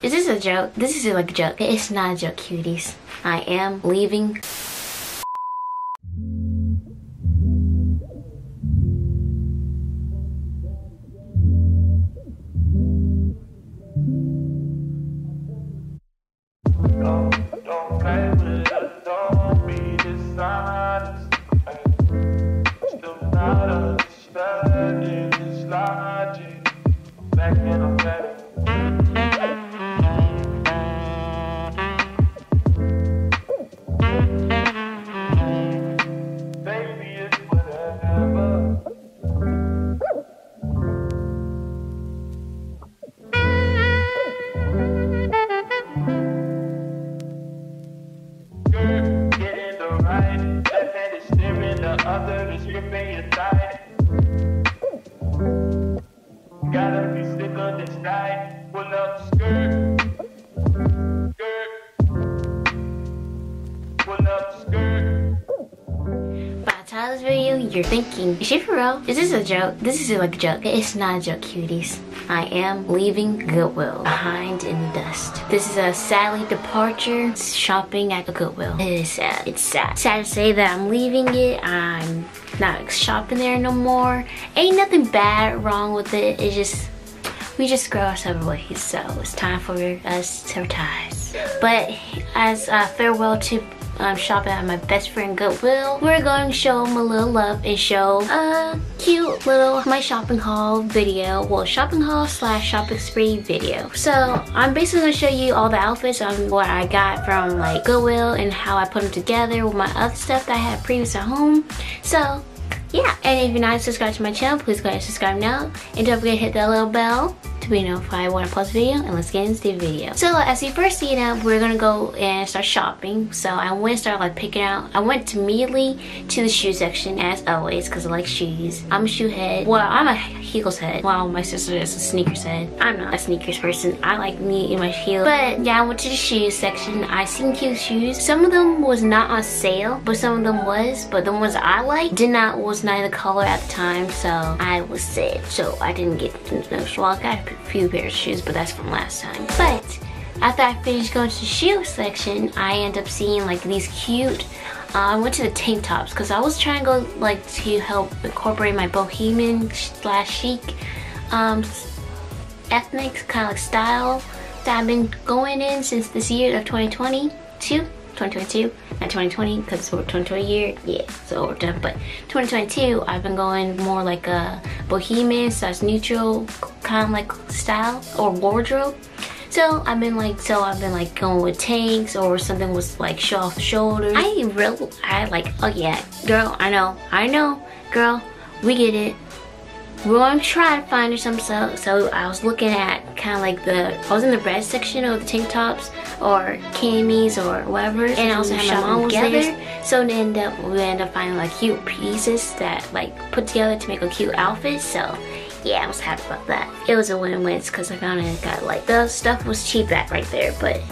Is this a joke? This is like a joke. It's not a joke, cuties. I am leaving. Don't play with us, don't be dishonest. Still not understanding this logic. Back in a better. Baby, it's whatever. Getting the right, left hand is steering, the other is gripping your thigh. Gotta be sick of this night. Pull up skirt, pull up skirt. By the time of this video, you're thinking, is she for real? Is this a joke? This is like a joke. It's not a joke, cuties. I am leaving Goodwill behind in the dust. This is a sadly departure. Shopping at the Goodwill. It is sad. It's sad. Sad to say that I'm leaving it. I'm not shopping there no more. Ain't nothing bad wrong with it. It's just, we just grow ourselves away. So it's time for us to retire. But as a farewell to shopping at my best friend Goodwill, we're going to show him a little love and show a cute little my shopping haul video. Well, shopping haul / shopping spree video. So I'm basically going to show you all the outfits on what I got from like Goodwill and how I put them together with my other stuff that I had previous at home. So yeah, and if you're not subscribed to my channel, please go ahead and subscribe now, and don't forget to hit that little bell to be notified when I post a video. And let's get into the video. So as you first see now, we're gonna go and start shopping. So I went and started like picking out. I went immediately to the shoe section as always because I like shoes. I'm a shoe head. Well, I'm a heels head. Well, my sister is a sneakers head. I'm not a sneakers person. I like me in my heels. But yeah, I went to the shoes section. I seen cute shoes. Some of them was not on sale, but some of them was. But the ones I like was not in the color at the time, so I was sad. So I didn't get those. Well, I got a few pairs of shoes, but that's from last time. But after I finished going to the shoe section, I ended up seeing like these cute. I went to the tank tops because I was trying to go like to help incorporate my bohemian / chic ethnic kind of like style that I've been going in since this year of 2022, not 2020 because it's over 2020 year. Yeah, so overdone. But 2022, I've been going more like a bohemian / neutral kind of like style or wardrobe. So I've been like going with tanks or something with like show off the shoulders. I like, oh yeah, girl, I know, girl, we get it. We're going to try to find her some stuff. So I was looking at kind of like I was in the red section of the tank tops or camis or whatever. And I also had my mom was there. So we end up finding like cute pieces that like put together to make a cute outfit. So yeah, I was happy about that. It was a win-win because I kind of got like, the stuff was cheap at right there, but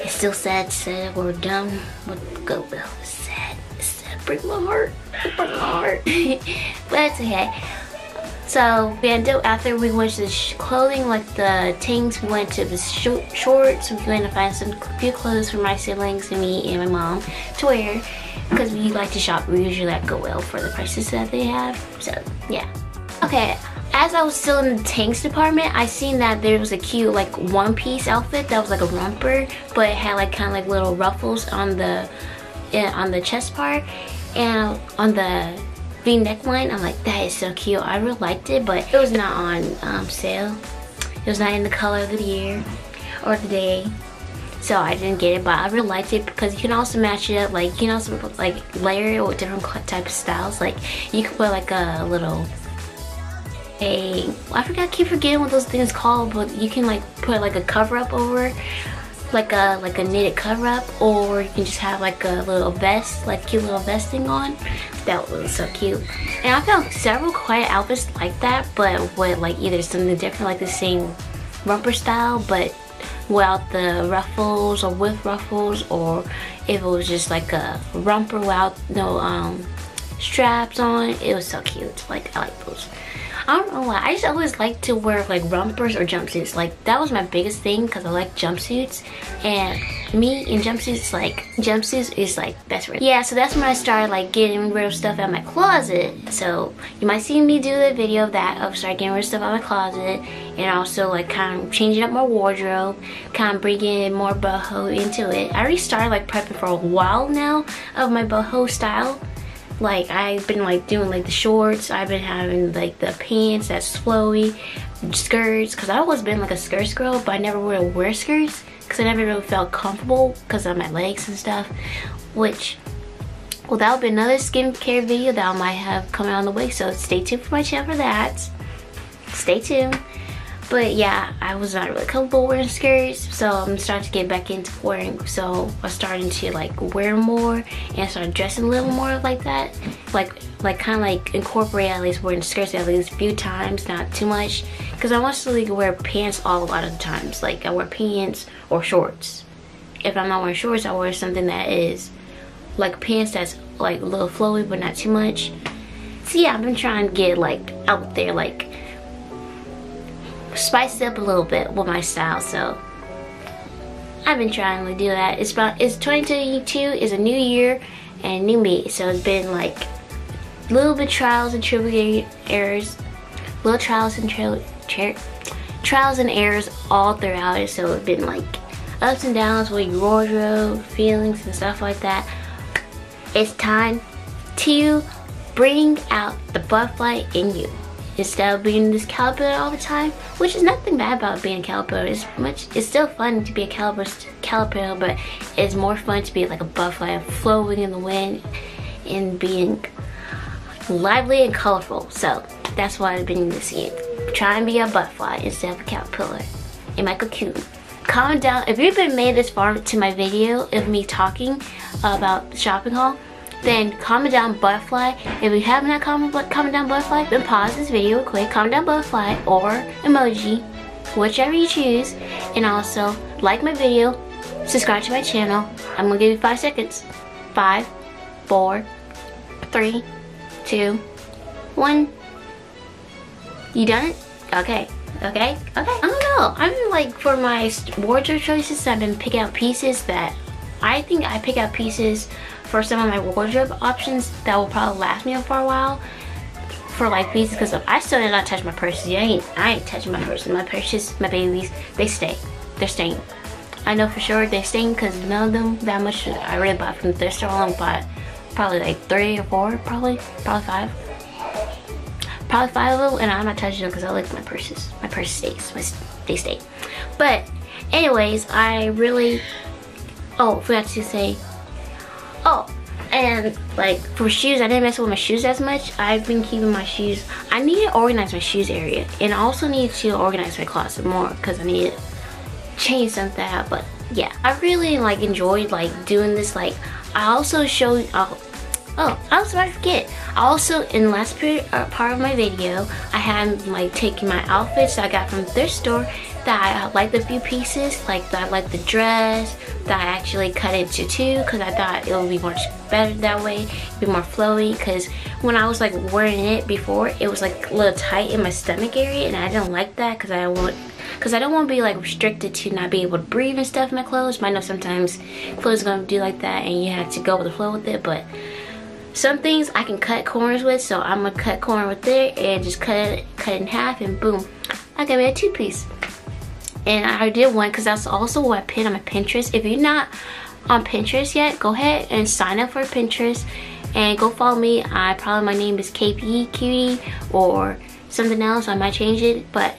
it's still sad to say that we're done with Goodwill. It's sad. It's sad. Break my heart. Break my heart. But it's okay. So we ended up, after we went to the clothing, like the tanks, we went to the shorts. We went to find some few clothes for my siblings and me and my mom to wear because we like to shop. We usually at Goodwill for the prices that they have. So yeah. Okay, as I was still in the tanks department, I seen that there was a cute like one-piece outfit that was like a romper, but it had like kind of like little ruffles on the chest part and on the V neckline. I'm like, that is so cute. I really liked it, but it was not on sale. It was not in the color of the year or the day, so I didn't get it. But I really liked it because you can also match it up. Like you can also like layer it with different type of styles. Like you could put like a little I keep forgetting what those things called, but you can like put like a cover up over, like a knitted cover up, or you can just have like a little vest, like cute little vesting on. That was so cute. And I found several quiet outfits like that, but with like either something different, like the same romper style, but without the ruffles or with ruffles, or if it was just like a romper without no straps on. It was so cute. Like, I like those. I don't know why. I just always like to wear like rompers or jumpsuits. Like, that was my biggest thing because I like jumpsuits. And me in jumpsuits, like, jumpsuits is like best friend. Yeah, so that's when I started like getting rid of stuff out of my closet. So you might see me do the video of that, of start getting rid of stuff out of my closet. And also like kind of changing up my wardrobe, kind of bringing in more boho into it. I already started like prepping for a while now of my boho style. Like, I've been like doing like the shorts, I've been having like the pants that's flowy, skirts, because I've always been like a skirts girl, but I never really wear skirts because I never really felt comfortable because of my legs and stuff. Which, well, that'll be another skincare video that I might have coming on the way, so stay tuned for my channel for that. Stay tuned. But yeah, I was not really comfortable wearing skirts, so I'm starting to get back into wearing. So I was starting to like wear more and start dressing a little more like that. Like kind of like incorporate at least wearing skirts at least a few times, not too much. Because I mostly wear pants a lot of the times. Like, I wear pants or shorts. If I'm not wearing shorts, I wear something that is like pants that's like a little flowy but not too much. So yeah, I've been trying to get like out there, like spice it up a little bit with my style. So I've been trying to do that. It's 2022 is a new year and new me, so it's been like a little bit trials and errors, little trials and errors all throughout it. So it's been like ups and downs with your wardrobe, feelings and stuff like that. It's time to bring out the butterfly in you. Instead of being this caterpillar all the time, which is nothing bad about being a caterpillar. It's still fun to be a caterpillar, but it's more fun to be like a butterfly, flowing in the wind and being lively and colorful. So that's why I've been this year. Try and be a butterfly instead of a caterpillar. It might go cute. Comment down if you've been made this far to my video of me talking about the shopping haul. Then comment down butterfly. If you have not comment down butterfly, then pause this video real quick, comment down butterfly or emoji, whichever you choose, and also like my video, subscribe to my channel. I'm gonna give you 5 seconds. 5, 4, 3, 2, 1. You done it? Okay. I don't know. I've been like, for my wardrobe choices, I've been picking out pieces that I think I pick out pieces for some of my wardrobe options that will probably last me for a while. For like pieces, because I still did not touch my purses. I ain't touching my purses. My purses, my babies, they stay. They're staying. I know for sure they're staying because none of them that much I really bought from the thrift store. I only bought probably like 3 or 4, probably 5. Probably 5 of them, and I'm not touching them because I like my purses. My purse stays. They stay. But anyways, I really, forgot to say, and like for shoes, I didn't mess with my shoes as much. I've been keeping my shoes. I need to organize my shoes area, and I also need to organize my closet more because I need to change something out. But yeah, I really like enjoyed like doing this. Like, I also showed, I was about to forget. I also, in the last part of my video, I had like taken my outfits that I got from the thrift store that I liked a few pieces, like that I liked the dress, that I actually cut it to 2 because I thought it would be much better that way, be more flowy, because when I was like wearing it before, it was like a little tight in my stomach area, and I didn't like that because I don't want to be like restricted to not being able to breathe and stuff in my clothes. I know sometimes clothes are going to do like that and you have to go with the flow with it, but some things I can cut corners with, so I'm gonna cut corner with it and just cut it in half, and boom, I got me a 2-piece. And I did one because that's also what I pinned on my Pinterest. If you're not on Pinterest yet, go ahead and sign up for Pinterest and go follow me. My name is Kpcutie or something else. I might change it, but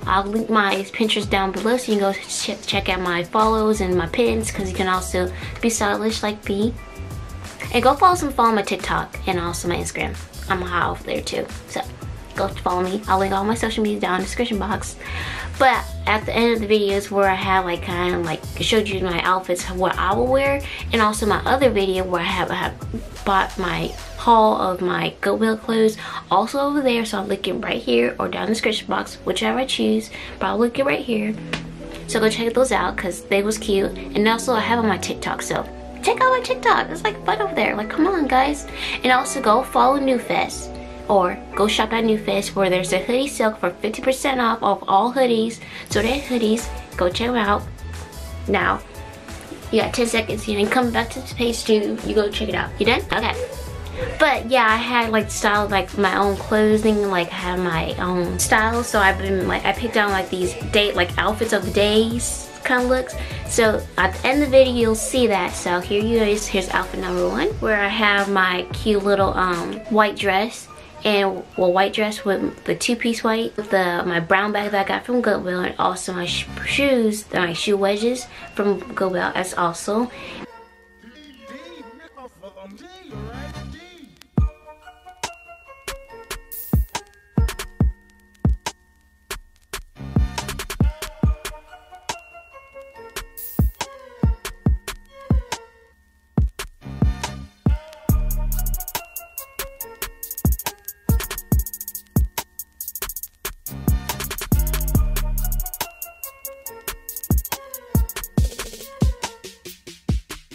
I'll link my Pinterest down below so you can go check out my follows and my pins, because you can also be stylish like me. And go follow my TikTok and also my Instagram. I'm hot over there too, so go follow me. I'll link all my social media down in the description box. But at the end of the videos where I have like kind of like showed you my outfits, what I will wear, and also my other video where I have bought my haul of my Goodwill clothes, also over there. So I'll link it right here or down in the description box, whichever I choose, but I'll link it right here. So go check those out because they was cute. And also I have on my TikTok, so check out my TikTok. It's like fun over there. Like, come on, guys. And also go follow NewFest, or go shop at NewFest, where there's a hoodie sale for 50% off of all hoodies. So they're hoodies. Go check them out. Now, you got 10 seconds. You can come back to the page too. You go check it out. You done? Okay. But yeah, I had like styled like my own clothing, like I have my own style. So I've been like, I picked out like these outfits of the days kind of looks. So at the end of the video you'll see that. So here you guys, here's outfit number 1, where I have my cute little white dress, and white dress with the 2-piece white, with my brown bag that I got from Goodwill, and also my shoes, my shoe wedges from Goodwill as also.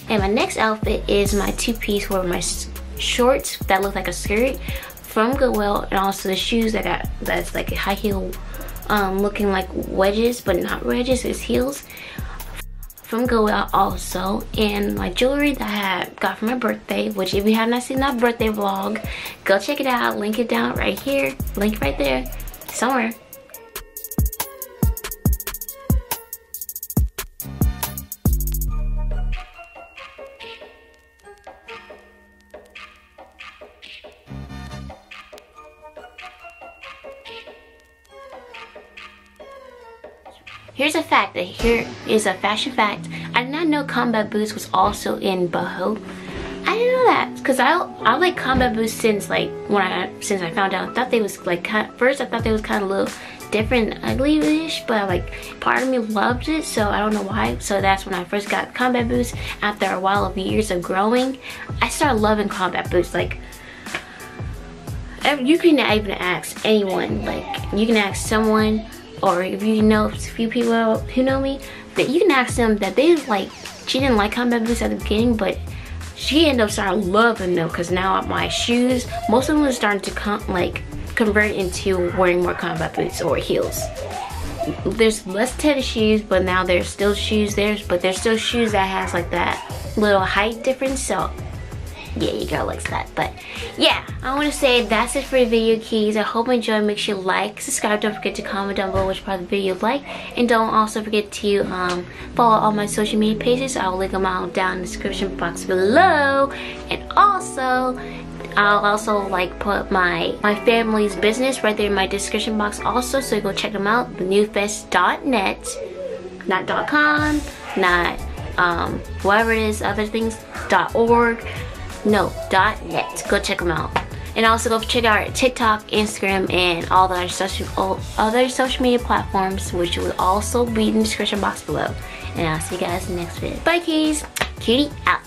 And my next outfit is my 2-piece with my shorts that look like a skirt from Goodwill, and also the shoes that I got that's like a high heel looking like wedges, but not wedges, it's heels from Goodwill also. And my jewelry that I got for my birthday, which if you have not seen that birthday vlog, go check it out. Link it down right here, link right there somewhere. Here's a fact, here is a fashion fact. I did not know combat boots was also in boho. I didn't know that, because I like combat boots since like since I found out. I thought they was like first I thought they was kind of a little different and ugly-ish, but like part of me loved it, so I don't know why. So that's when I first got combat boots. After a while of years of growing, I started loving combat boots. Like, you can even ask anyone, like you can ask someone, or if you know a few people who know me, that you can ask them that they like, she didn't like combat boots at the beginning, but she ended up starting loving them, because now my shoes, most of them are starting to convert into wearing more combat boots or heels. There's less tennis shoes, but now there's still shoes there, but there's still shoes that has like that little height difference, so yeah, your girl likes that. But yeah, I want to say that's it for the video, keys. I hope you enjoyed. Make sure you like, subscribe, don't forget to comment down below which part of the video you like, and don't also forget to follow all my social media pages. I will link them all down in the description box below. And also I'll also like put my family's business right there in my description box also, so you go check them out. thenewfest.net, not .com, not whatever it is, other things, .org. No, .net. Go check them out. And also go check out our TikTok, Instagram, and all the other social media platforms, which will also be in the description box below. And I'll see you guys in the next video. Bye, keys. Cutie out.